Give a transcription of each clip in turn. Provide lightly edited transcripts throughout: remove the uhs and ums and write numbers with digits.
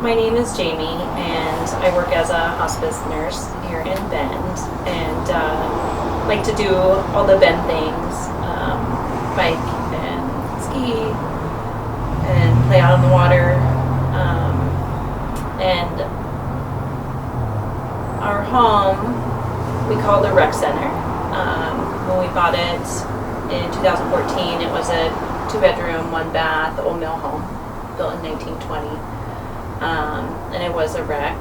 My name is Jamie, and I work as a hospice nurse here in Bend, and like to do all the Bend things, bike and ski, and play out on the water. And our home, we call it the rec center. When we bought it in 2014, it was a 2-bedroom, 1-bath, old mill home, built in 1920. And it was a wreck.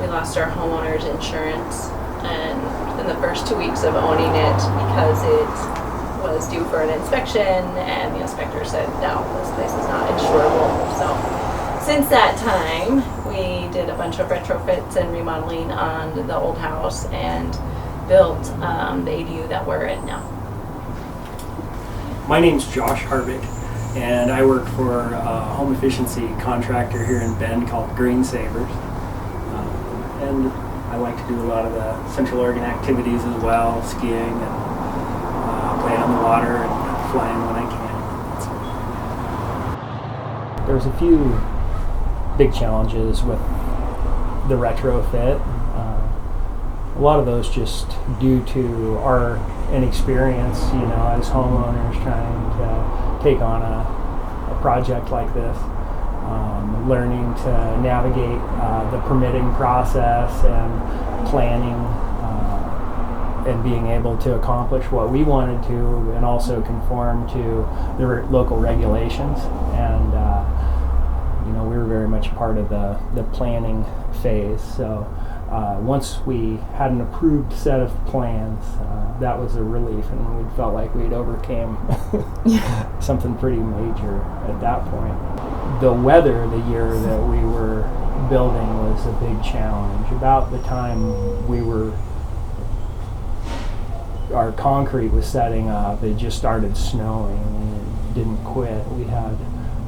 We lost our homeowner's insurance, and in the first 2 weeks of owning it, because it was due for an inspection, and the inspector said, no, this place is not insurable. So since that time, we did a bunch of retrofits and remodeling on the old house and built the ADU that we're in now. My name's Josh Harbick, and I work for a home efficiency contractor here in Bend called GreenSavers. And I like to do a lot of the Central Oregon activities as well, skiing and playing on the water and flying when I can. There's a few big challenges with the retrofit. A lot of those just due to our inexperience, as homeowners trying to take on a project like this. Learning to navigate the permitting process and planning and being able to accomplish what we wanted to, and also conform to the local regulations. And we were very much part of the planning phase. So once we had an approved set of plans, that was a relief, and we felt like we'd overcame something pretty major at that point. The weather the year that we were building was a big challenge. About the time our concrete was setting up, it just started snowing, and it didn't quit. We had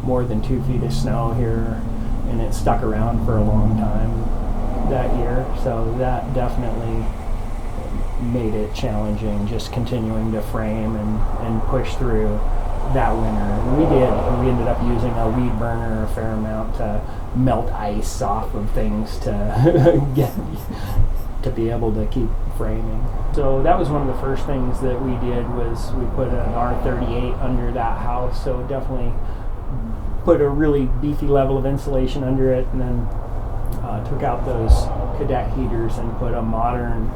more than 2 feet of snow here, and it stuck around for a long time that year. So that definitely made it challenging, just continuing to frame and push through that winter. And we did. We ended up using a weed burner a fair amount to melt ice off of things to get to be able to keep framing. So that was one of the first things that we did, was we put an R38 under that house. So definitely put a really beefy level of insulation under it, and then took out those cadet heaters and put a modern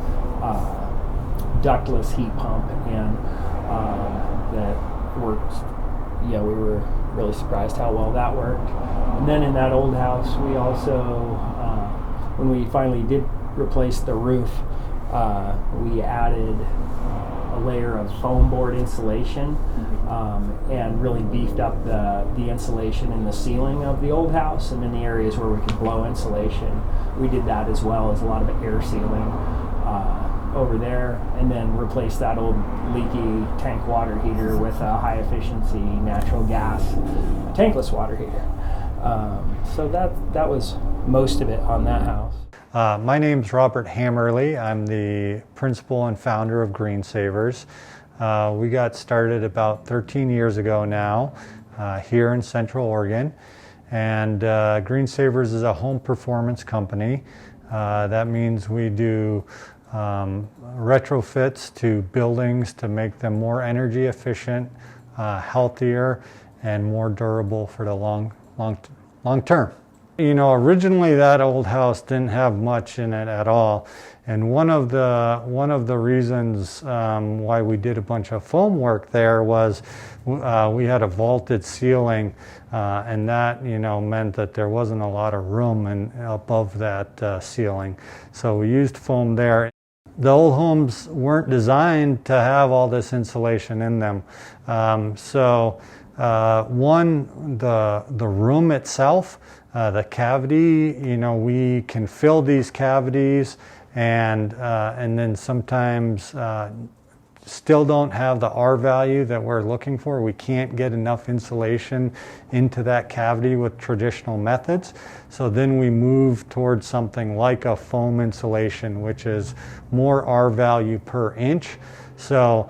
ductless heat pump in that worked. We were really surprised how well that worked. And then in that old house, we also, when we finally did replace the roof, we added a layer of foam board insulation, and really beefed up the insulation in the ceiling of the old house, and in the areas where we could blow insulation, we did that, as well as a lot of air sealing over there, and then replaced that old leaky tank water heater with a high efficiency natural gas tankless water heater. So that was most of it on that house. My name's Robert Hammerly. I'm the principal and founder of GreenSavers. We got started about 13 years ago now here in Central Oregon, and GreenSavers is a home performance company. That means we do retrofits to buildings to make them more energy efficient, healthier, and more durable for the long term. Originally that old house didn't have much in it at all, and one of the reasons why we did a bunch of foam work there was we had a vaulted ceiling, and that meant that there wasn't a lot of room above that ceiling, so we used foam there. The old homes weren't designed to have all this insulation in them, so the room itself, the cavity, we can fill these cavities, and then sometimes still don't have the R value that we're looking for. We can't get enough insulation into that cavity with traditional methods. So then we move towards something like a foam insulation, which is more R value per inch. So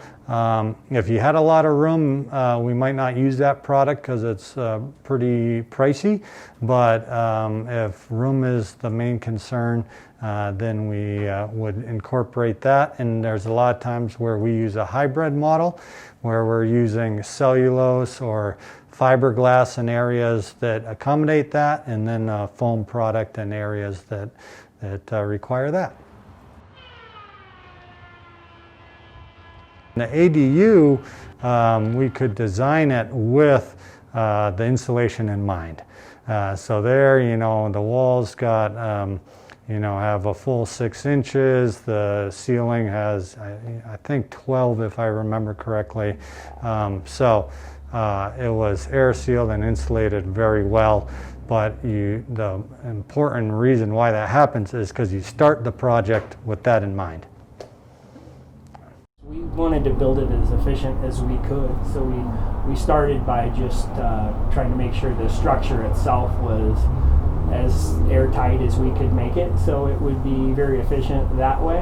if you had a lot of room, we might not use that product because it's pretty pricey. But if room is the main concern, then we would incorporate that. And there's a lot of times where we use a hybrid model where we're using cellulose or fiberglass in areas that accommodate that, and then a foam product in areas that require that. The ADU, we could design it with the insulation in mind. So there, the walls got, have a full 6 inches. The ceiling has, I think 12 if I remember correctly. So it was air sealed and insulated very well. But the important reason why that happens is because you start the project with that in mind. We wanted to build it as efficient as we could, so we started by just trying to make sure the structure itself was as airtight as we could make it, so it would be very efficient that way.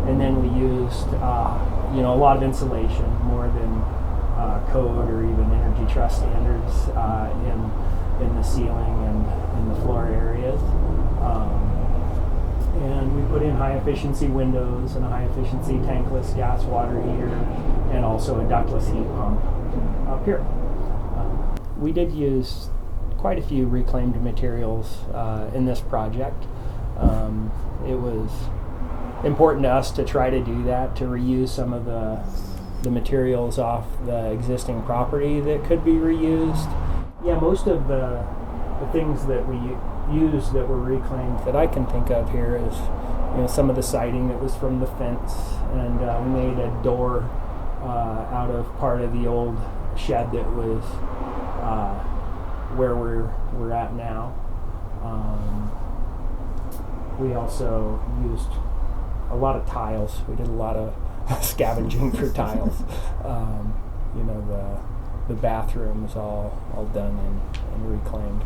And then we used a lot of insulation, more than code or even Energy Trust standards in the ceiling and in the floor areas. And we put in high efficiency windows and a high efficiency tankless gas water heater, and also a ductless heat pump up here. We did use quite a few reclaimed materials in this project. It was important to us to try to do that, to reuse some of the materials off the existing property that could be reused. Yeah, most of the things that we used that were reclaimed that I can think of here is, some of the siding that was from the fence, and we made a door out of part of the old shed that was where we're at now. We also used a lot of tiles. We did a lot of scavenging for tiles. The bathroom is all done in reclaimed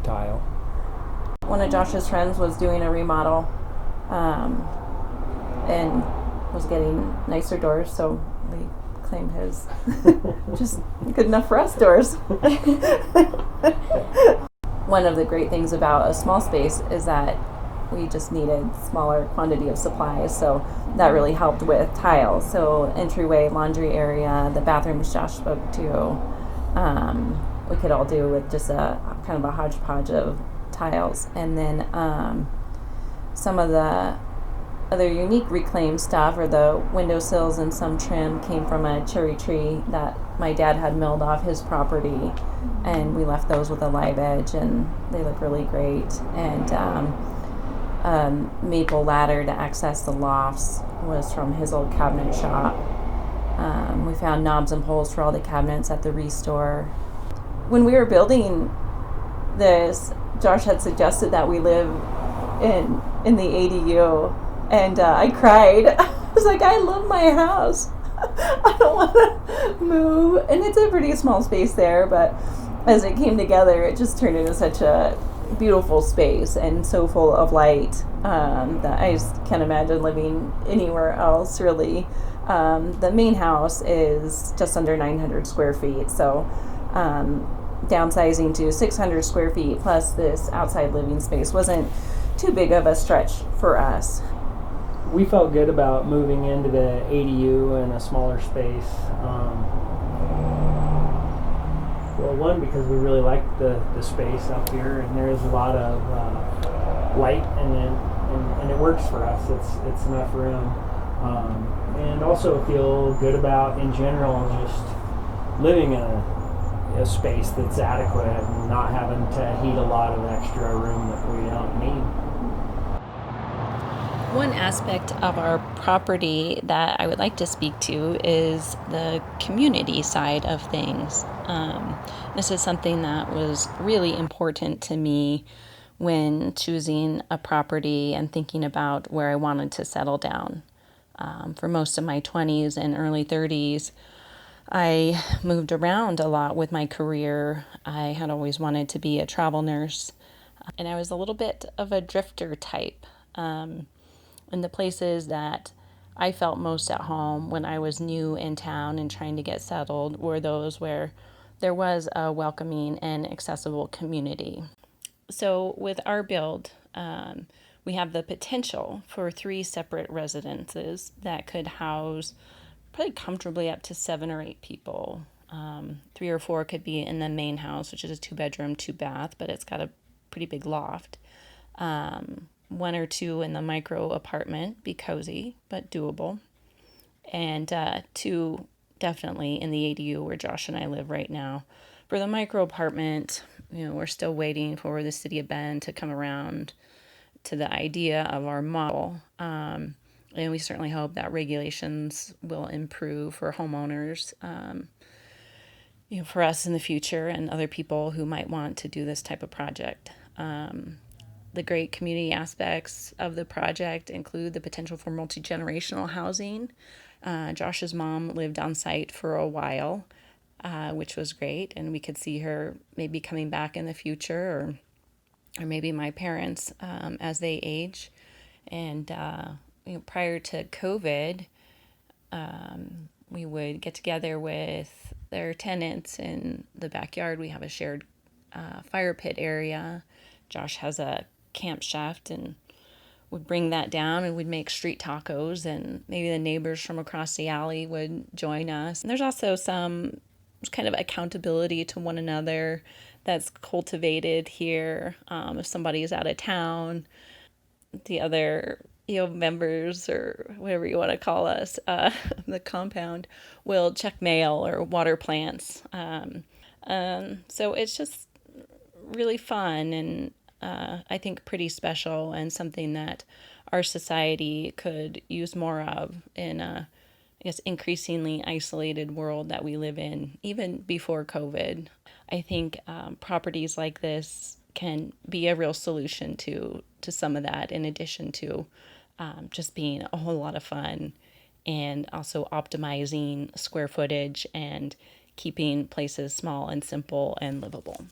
tile. One of Josh's friends was doing a remodel and was getting nicer doors, so we claimed his. Just good enough for us doors. One of the great things about a small space is that we just needed smaller quantity of supplies, so that really helped with tiles. So entryway, laundry area, the bathrooms Josh spoke to, we could all do with just a kind of a hodgepodge of tiles. And then some of the other unique reclaimed stuff, or the windowsills and some trim, came from a cherry tree that my dad had milled off his property, and we left those with a live edge, and they look really great. And maple ladder to access the lofts was from his old cabinet shop. We found knobs and poles for all the cabinets at the Restore. When we were building this, Josh had suggested that we live in the ADU, and I cried. I was like, I love my house. I don't want to move. And it's a pretty small space there, but as it came together, it just turned into such a beautiful space and so full of light that I just can't imagine living anywhere else, really. The main house is just under 900 square feet, so downsizing to 600 square feet plus this outside living space wasn't too big of a stretch for us. We felt good about moving into the ADU in a smaller space. Well, one, because we really liked the space up here, and there's a lot of light, and it works for us. It's enough room, and also feel good about, in general, just living in a space that's adequate and not having to heat a lot of extra room that we don't need. One aspect of our property that I would like to speak to is the community side of things. This is something that was really important to me when choosing a property and thinking about where I wanted to settle down. For most of my 20s and early 30s, I moved around a lot with my career. I had always wanted to be a travel nurse, and I was a little bit of a drifter type. In the places that I felt most at home when I was new in town and trying to get settled were those where there was a welcoming and accessible community. So with our build, we have the potential for 3 separate residences that could house probably comfortably up to 7 or 8 people. 3 or 4 could be in the main house, which is a 2-bedroom, 2-bath, but it's got a pretty big loft. 1 or 2 in the micro apartment, be cozy but doable, and 2 definitely in the ADU where Josh and I live right now. For the micro apartment, we're still waiting for the city of Bend to come around to the idea of our model. And we certainly hope that regulations will improve for homeowners, for us in the future and other people who might want to do this type of project. The great community aspects of the project include the potential for multi-generational housing. Josh's mom lived on site for a while, which was great, and we could see her maybe coming back in the future, or maybe my parents as they age. And prior to COVID, we would get together with their tenants in the backyard. We have a shared fire pit area. Josh has a camp shaft and would bring that down, and we'd make street tacos, and maybe the neighbors from across the alley would join us. And there's also some kind of accountability to one another that's cultivated here. If somebody is out of town, the other members, or whatever you want to call us, the compound, will check mail or water plants. So it's just really fun, and I think pretty special, and something that our society could use more of in a, increasingly isolated world that we live in, even before COVID. I think properties like this can be a real solution to some of that, in addition to just being a whole lot of fun, and also optimizing square footage and keeping places small and simple and livable.